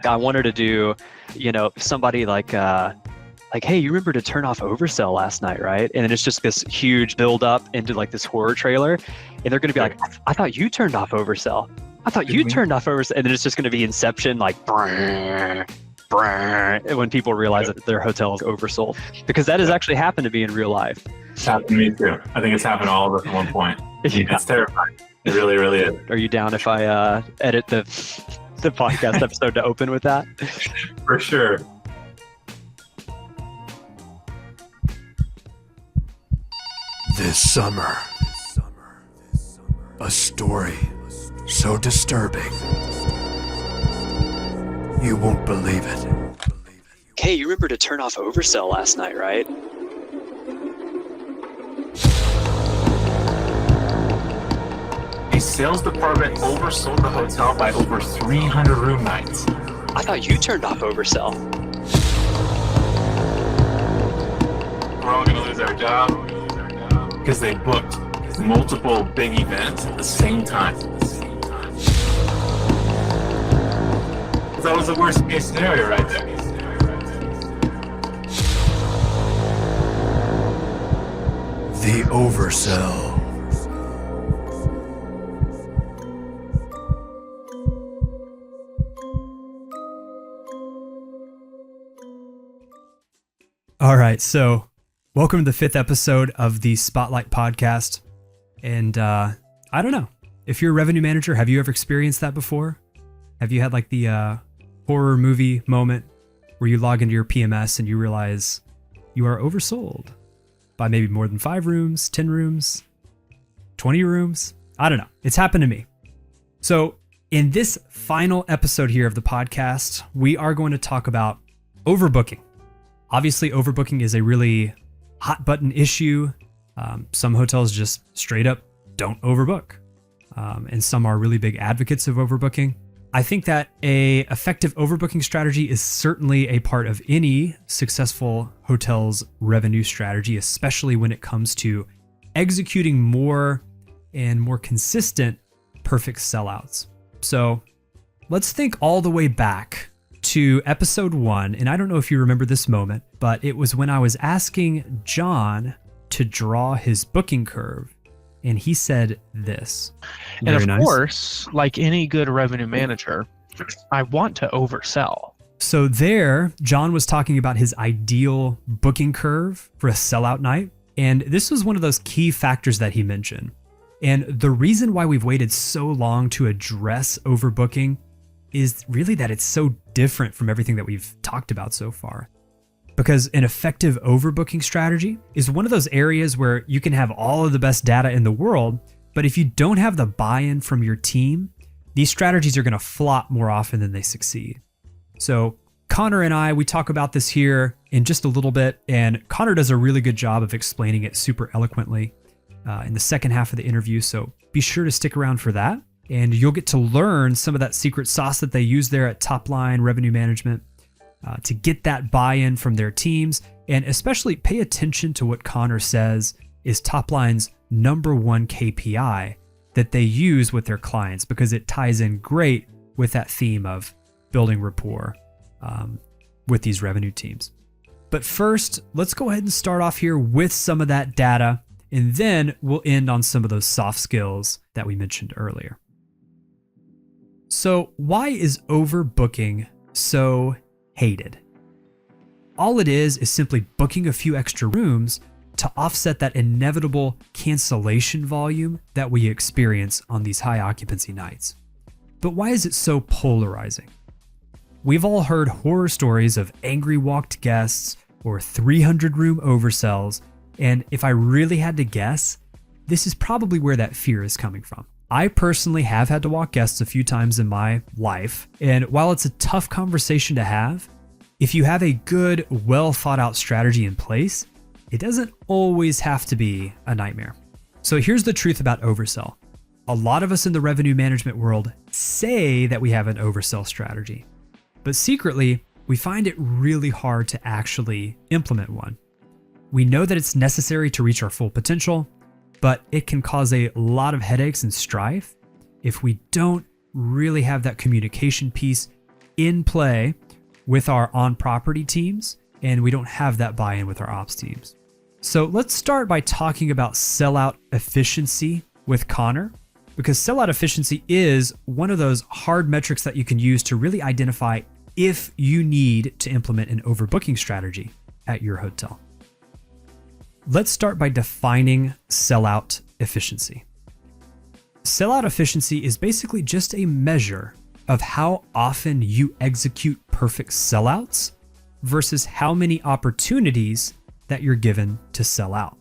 I wanted to do, somebody like, hey, you remember to turn off Oversell last night, right? And then it's just this huge build up into like this horror trailer. And they're going to be like, I thought you turned off Oversell. I thought you turned off Oversell. And then it's just going to be Inception, like, brrr, brrr, when people realize that their hotel is oversold. Because that has actually happened to me in real life. It's happened to me too. I think it's happened to all of us at one point. Yeah. It's terrifying. It really, really is. Are you down if I edit the podcast episode to open with that? For sure. This summer, a story so disturbing, you won't believe it. Hey, you remember to turn off Oversell last night, right? A sales department oversold the hotel by over 300 room nights. I thought you turned off Oversell. We're all going to lose our job because they booked multiple big events at the same time. That was the worst case scenario right there. The oversell. All right, so welcome to the 5th episode of the Spotlight podcast. And I don't know, if you're a revenue manager, have you ever experienced that before? Have you had like the horror movie moment where you log into your PMS and you realize you are oversold by maybe more than 5 rooms, 10 rooms, 20 rooms? I don't know. It's happened to me. So in this final episode here of the podcast, we are going to talk about overbooking. Obviously, overbooking is a really hot button issue. Some hotels just straight up don't overbook. And some are really big advocates of overbooking. I think that a effective overbooking strategy is certainly a part of any successful hotel's revenue strategy, especially when it comes to executing more and more consistent perfect sellouts. So let's think all the way back to episode 1, and I don't know if you remember this moment, but it was when I was asking John to draw his booking curve, and he said this. And of course, like any good revenue manager, I want to oversell. So there, John was talking about his ideal booking curve for a sellout night, and this was one of those key factors that he mentioned. And the reason why we've waited so long to address overbooking is really that it's so different from everything that we've talked about so far. Because an effective overbooking strategy is one of those areas where you can have all of the best data in the world, but if you don't have the buy-in from your team, these strategies are going to flop more often than they succeed. So Connor and I, we talk about this here in just a little bit, and Connor does a really good job of explaining it super eloquently in the second half of the interview, so be sure to stick around for that. And you'll get to learn some of that secret sauce that they use there at Top Line Revenue Management to get that buy-in from their teams. And especially pay attention to what Connor says is Top Line's #1 KPI that they use with their clients, because it ties in great with that theme of building rapport with these revenue teams. But first, let's go ahead and start off here with some of that data, and then we'll end on some of those soft skills that we mentioned earlier. So why is overbooking so hated? All it is simply booking a few extra rooms to offset that inevitable cancellation volume that we experience on these high occupancy nights. But why is it so polarizing? We've all heard horror stories of angry walked guests or 300 room oversells, and if I really had to guess, this is probably where that fear is coming from. I personally have had to walk guests a few times in my life, and while it's a tough conversation to have, if you have a good, well thought out strategy in place, it doesn't always have to be a nightmare. So here's the truth about oversell. A lot of us in the revenue management world say that we have an oversell strategy, but secretly, we find it really hard to actually implement one. We know that it's necessary to reach our full potential, but it can cause a lot of headaches and strife if we don't really have that communication piece in play with our on-property teams, and we don't have that buy-in with our ops teams. So let's start by talking about sellout efficiency with Connor, because sellout efficiency is one of those hard metrics that you can use to really identify if you need to implement an overbooking strategy at your hotel. Let's start by defining sellout efficiency. Sellout efficiency is basically just a measure of how often you execute perfect sellouts versus how many opportunities that you're given to sell out.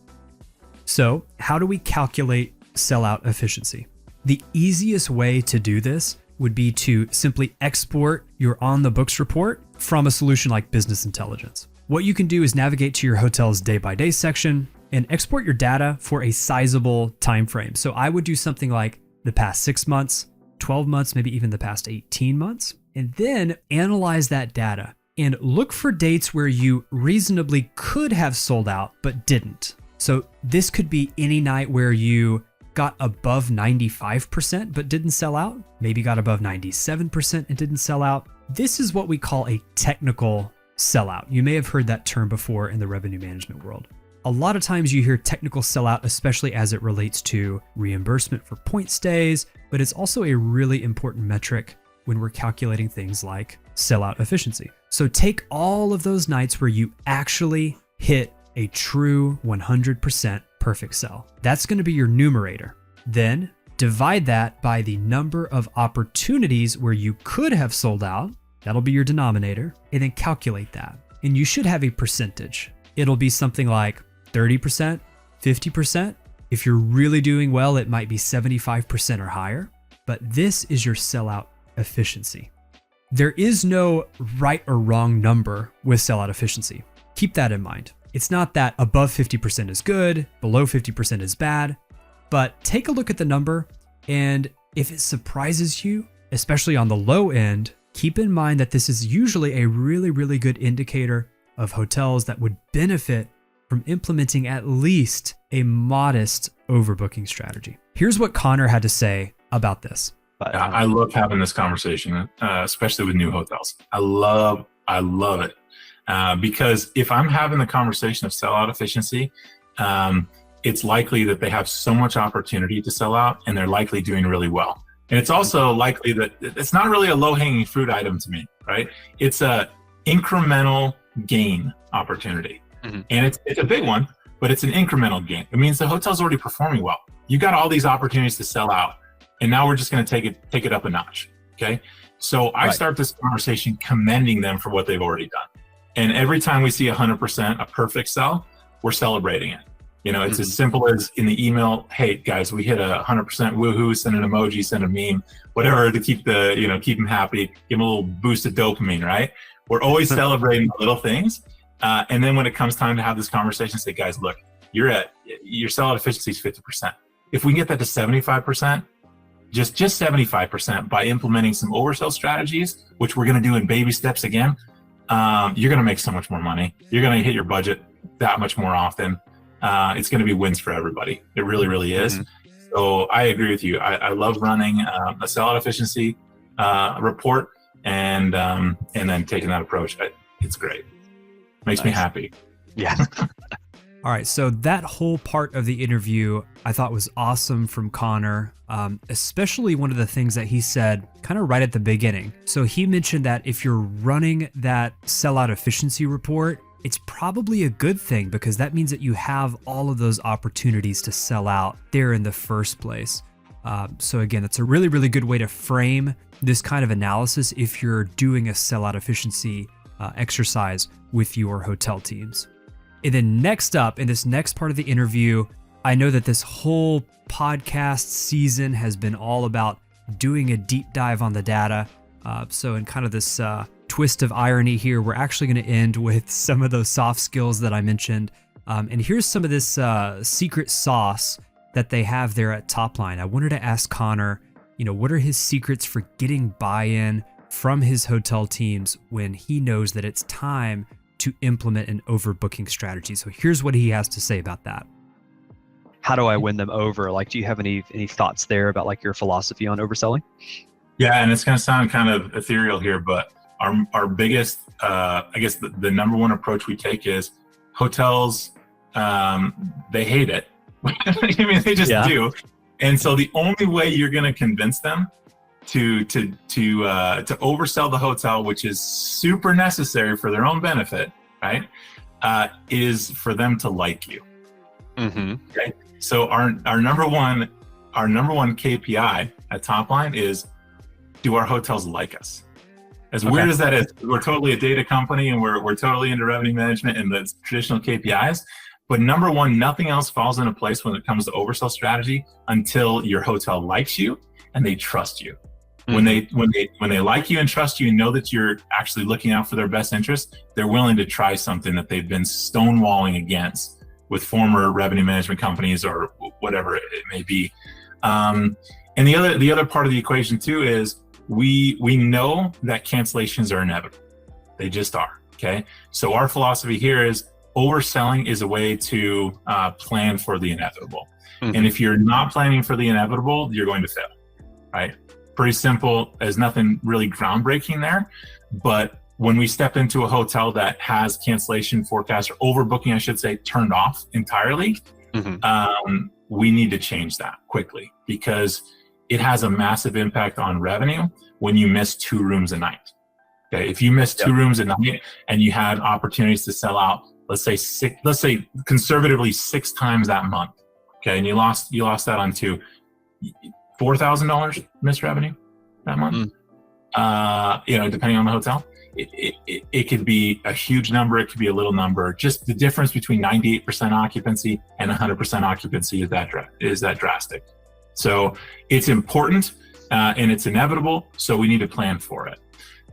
So, how do we calculate sellout efficiency? The easiest way to do this would be to simply export your on the books report from a solution like Business Intelligence. What you can do is navigate to your hotel's day-by-day section and export your data for a sizable time frame. So I would do something like the past 6 months, 12 months, maybe even the past 18 months, and then analyze that data and look for dates where you reasonably could have sold out but didn't. So this could be any night where you got above 95% but didn't sell out, maybe got above 97% and didn't sell out. This is what we call a technical sellout. You may have heard that term before in the revenue management world. A lot of times you hear technical sellout, especially as it relates to reimbursement for point stays, but it's also a really important metric when we're calculating things like sellout efficiency. So take all of those nights where you actually hit a true 100% perfect sell. That's going to be your numerator. Then divide that by the number of opportunities where you could have sold out. That'll be your denominator, and then calculate that. And you should have a percentage. It'll be something like 30%, 50%. If you're really doing well, it might be 75% or higher, but this is your sellout efficiency. There is no right or wrong number with sellout efficiency. Keep that in mind. It's not that above 50% is good, below 50% is bad, but take a look at the number, and if it surprises you, especially on the low end, keep in mind that this is usually a really, really good indicator of hotels that would benefit from implementing at least a modest overbooking strategy. Here's what Connor had to say about this. I love having this conversation, especially with new hotels. I love it. Because if I'm having the conversation of sellout efficiency, it's likely that they have so much opportunity to sell out and they're likely doing really well. And it's also likely that it's not really a low-hanging fruit item to me, right? It's a incremental gain opportunity. Mm-hmm. And it's a big one, but it's an incremental gain. It means the hotel's already performing well. You got all these opportunities to sell out, and now we're just going to take it up a notch, okay? So I start this conversation commending them for what they've already done. And every time we see 100%, a perfect sell, we're celebrating it. You know, it's as simple as in the email, hey guys, we hit 100% woohoo, send an emoji, send a meme, whatever to keep them happy, give them a little boost of dopamine, right? We're always celebrating the little things. And then when it comes time to have this conversation, say, guys, look, your sellout efficiency is 50%. If we can get that to 75%, just 75% by implementing some oversell strategies, which we're going to do in baby steps again, you're going to make so much more money. You're going to hit your budget that much more often. It's going to be wins for everybody. It really, really is. Mm-hmm. So I agree with you. I love running a sellout efficiency report and then taking that approach. It's great. Makes me happy. Yeah. All right. So that whole part of the interview I thought was awesome from Connor, especially one of the things that he said kind of right at the beginning. So he mentioned that if you're running that sellout efficiency report, it's probably a good thing because that means that you have all of those opportunities to sell out there in the first place. So again, that's a really, really good way to frame this kind of analysis if you're doing a sellout efficiency exercise with your hotel teams. And then next up, in this next part of the interview, I know that this whole podcast season has been all about doing a deep dive on the data. So in kind of this twist of irony here, we're actually going to end with some of those soft skills that I mentioned. And here's some of this secret sauce that they have there at Topline. I wanted to ask Connor, what are his secrets for getting buy-in from his hotel teams when he knows that it's time to implement an overbooking strategy? So here's what he has to say about that. How do I win them over? Like, do you have any thoughts there about like your philosophy on overselling? Yeah, and it's going to sound kind of ethereal here, but our biggest, I guess the number one approach we take is hotels. They hate it. I mean, they just do. And so the only way you're going to convince them to oversell the hotel, which is super necessary for their own benefit, right, is for them to like you. Okay. So our number one KPI at Topline is, do our hotels like us? As weird as that is, we're totally a data company and we're totally into revenue management and the traditional KPIs. But number one, nothing else falls into place when it comes to oversell strategy until your hotel likes you and they trust you. When they like you and trust you and know that you're actually looking out for their best interest, they're willing to try something that they've been stonewalling against with former revenue management companies or whatever it may be. And the other part of the equation too is we know that cancellations are inevitable. They just are. Okay. So our philosophy here is overselling is a way to plan for the inevitable. And if you're not planning for the inevitable, you're going to fail. Right. Pretty simple. There's nothing really groundbreaking there. But when we step into a hotel that has cancellation forecast or overbooking, I should say, turned off entirely, we need to change that quickly because it has a massive impact on revenue when you miss 2 rooms a night. Okay, if you miss 2 rooms a night and you had opportunities to sell out, let's say conservatively 6 times that month, okay, and you lost that on to $4,000 missed revenue that month. Depending on the hotel, it could be a huge number, it could be a little number. Just the difference between 98% occupancy and 100% occupancy is that drastic. So it's important and it's inevitable. So we need to plan for it.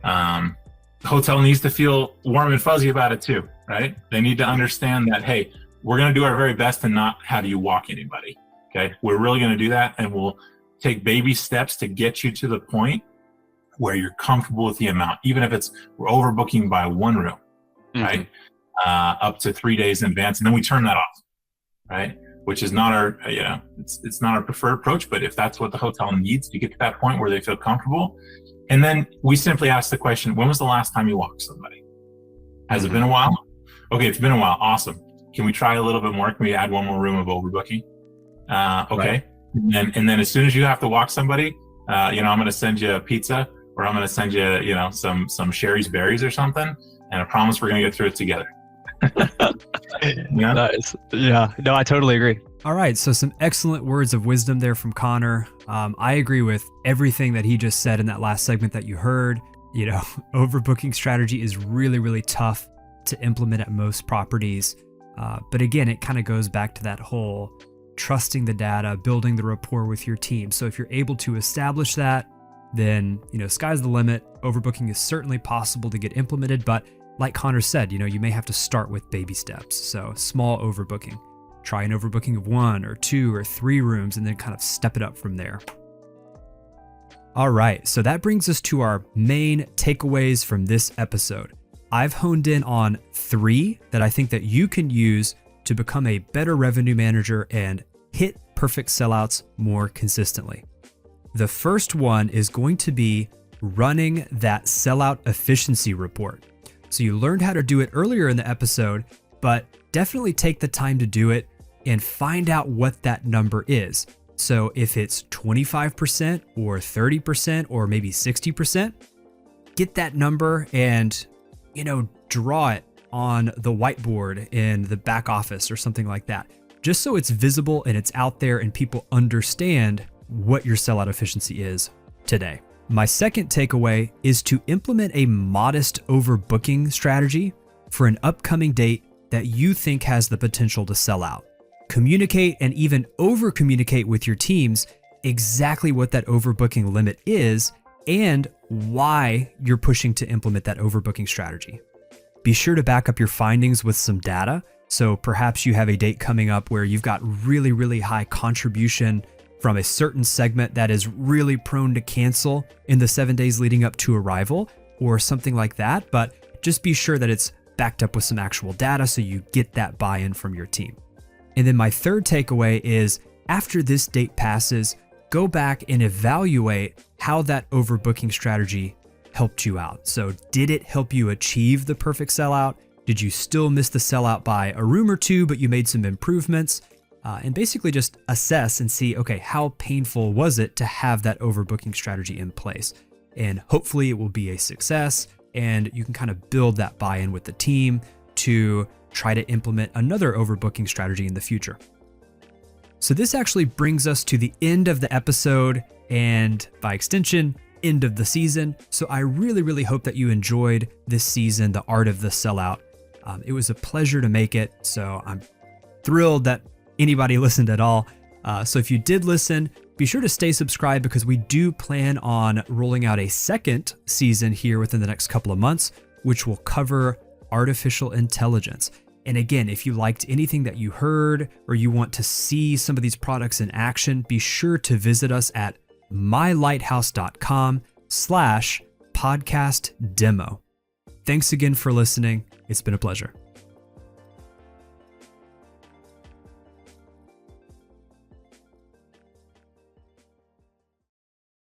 The hotel needs to feel warm and fuzzy about it too, right? They need to understand that, hey, we're going to do our very best to not have you walk anybody. Okay, we're really going to do that, and we'll take baby steps to get you to the point where you're comfortable with the amount, even if we're overbooking by 1 room, right? Up to 3 days in advance, and then we turn that off, right? Which is not our, it's not our preferred approach, but if that's what the hotel needs to get to that point where they feel comfortable, and then we simply ask the question, when was the last time you walked somebody? Has it been a while? Okay, it's been a while. Awesome. Can we try a little bit more? Can we add 1 more room of overbooking? Okay. Right. And then as soon as you have to walk somebody, I'm going to send you a pizza, or I'm going to send you, some Sherry's berries or something, and I promise we're going to get through it together. Yeah. Nice. Yeah. No, I totally agree. All right. So some excellent words of wisdom there from Connor. I agree with everything that he just said in that last segment that you heard. Overbooking strategy is really, really tough to implement at most properties. But again, it kind of goes back to that whole trusting the data, building the rapport with your team. So if you're able to establish that, then, sky's the limit. Overbooking is certainly possible to get implemented, but like Connor said, you may have to start with baby steps. So small overbooking. Try an overbooking of 1 or 2 or 3 rooms and then kind of step it up from there. All right, so that brings us to our main takeaways from this episode. I've honed in on 3 that I think that you can use to become a better revenue manager and hit perfect sellouts more consistently. The first one is going to be running that sellout efficiency report. So you learned how to do it earlier in the episode, but definitely take the time to do it and find out what that number is. So if it's 25% or 30% or maybe 60%, get that number and, draw it on the whiteboard in the back office or something like that, just so it's visible and it's out there and people understand what your sellout efficiency is today. My second takeaway is to implement a modest overbooking strategy for an upcoming date that you think has the potential to sell out. Communicate and even over-communicate with your teams exactly what that overbooking limit is and why you're pushing to implement that overbooking strategy. Be sure to back up your findings with some data. So perhaps you have a date coming up where you've got really, really high contribution from a certain segment that is really prone to cancel in the 7 days leading up to arrival or something like that. But just be sure that it's backed up with some actual data so you get that buy-in from your team. And then my third takeaway is after this date passes, go back and evaluate how that overbooking strategy helped you out. So did it help you achieve the perfect sellout? Did you still miss the sellout by a room or two, but you made some improvements? And basically just assess and see, okay, how painful was it to have that overbooking strategy in place? And hopefully it will be a success, and you can kind of build that buy-in with the team to try to implement another overbooking strategy in the future. So this actually brings us to the end of the episode, and by extension, end of the season. So I really, really hope that you enjoyed this season, The Art of the Sellout. It was a pleasure to make it, so I'm thrilled that anybody listened at all. So if you did listen, be sure to stay subscribed, because we do plan on rolling out a second season here within the next couple of months, which will cover artificial intelligence. And again, if you liked anything that you heard, or you want to see some of these products in action, be sure to visit us at mylighthouse.com/podcast demo. Thanks again for listening. It's been a pleasure.